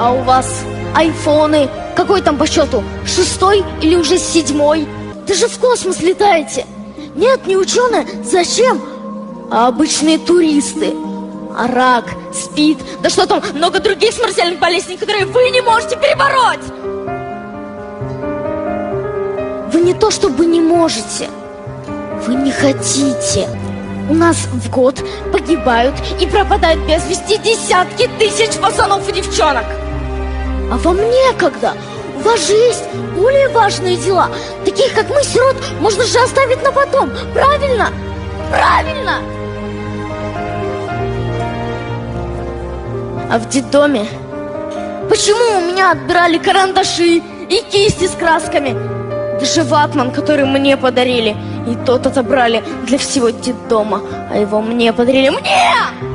А у вас айфоны, какой там по счету, 6-й или уже 7-й? Даже в космос летаете. Нет, не ученые, зачем? А обычные туристы. А рак, СПИД, да что там, много других смертельных болезней, которые вы не можете перебороть. Вы не то чтобы не можете, вы не хотите. У нас в год погибают и пропадают без вести десятки тысяч пацанов и девчонок. А вам некогда. У вас же есть более важные дела. Таких, как мы, сирот, можно же оставить на потом. Правильно? Правильно! А в детдоме? Почему у меня отбирали карандаши и кисти с красками? Даже ватман, который мне подарили, и тот отобрали для всего детдома. А его мне подарили. Мне!